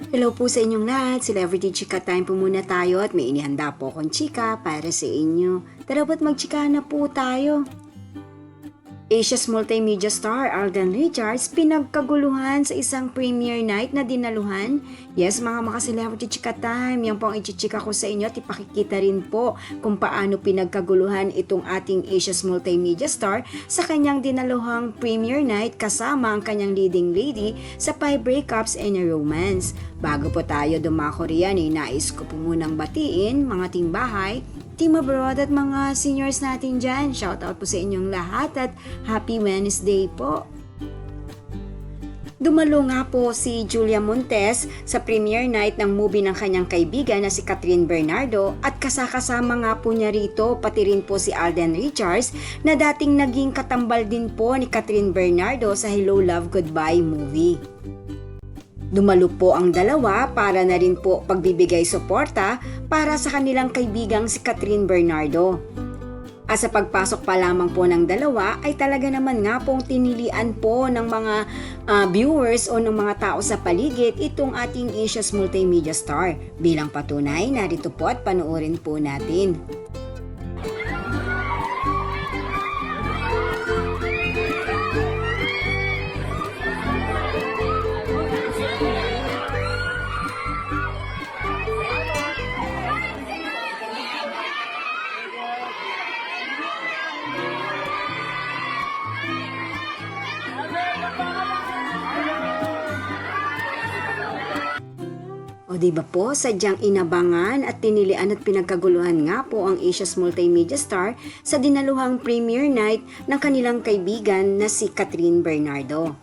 Hello po sa inyong lahat, Celebrity Chika Time po muna tayo at may inihanda po akong chika para sa inyo. Tara ba't magchika na po tayo? Asia's multimedia star Alden Richards pinagkaguluhan sa isang premiere night na dinaluhan. Yes mga celebrity chika time, yan po ang ichichika ko sa inyo at ipakikita rin po kung paano pinagkaguluhan itong ating Asia's multimedia star sa kanyang dinaluhang premiere night kasama ang kanyang leading lady sa 5 breakups and a romance. Bago po tayo dumako riyan, nais ko po munang batiin mga timbahay, team abroad at mga seniors natin dyan. Shoutout po sa inyong lahat at Happy Wednesday po. Dumalo nga po si Julia Montes sa premiere night ng movie ng kanyang kaibigan na si Catherine Bernardo at kasama nga po niya rito pati rin po si Alden Richards na dating naging katambal din po ni Catherine Bernardo sa Hello Love Goodbye movie. Dumalo po ang dalawa para na rin po pagbibigay suporta para sa kanilang kaibigang si Catherine Bernardo. At sa pagpasok pa lamang po ng dalawa ay talaga naman nga pong tinilian po ng mga viewers o ng mga tao sa paligid itong ating Asia's multimedia star. Bilang patunay, narito po at panoorin po natin. O diba po, sadyang inabangan at tinilian at pinagkaguluhan nga po ang Asia's multimedia star sa dinaluhang premiere night ng kanilang kaibigan na si Catherine Bernardo.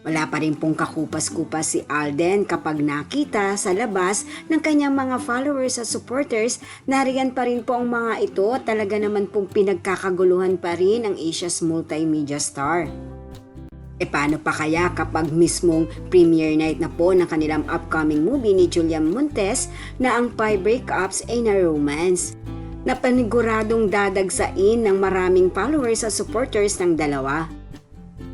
Wala pa rin pong kakupas-kupas si Alden kapag nakita sa labas ng kanyang mga followers at supporters, nariyan pa rin po ang mga ito at talaga naman pong pinagkakaguluhan pa rin ang Asia's multimedia star. E paano pa kaya kapag mismong premiere night na po ng kanilang upcoming movie ni Julia Montes na ang 5 breakups and a romance, na paniguradong dadagsain ng maraming followers at supporters ng dalawa.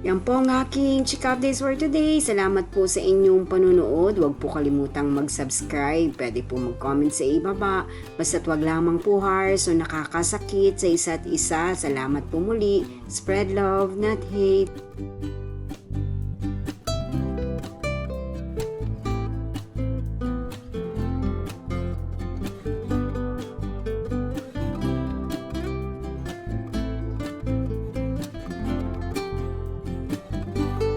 Yan po ang aking chika updates for today. Salamat po sa inyong panunood. Huwag po kalimutang mag-subscribe. Pwede po mag-comment sa ibaba. Basta't wag lamang po harsh o nakakasakit sa isa't isa. Salamat po muli. Spread love, not hate.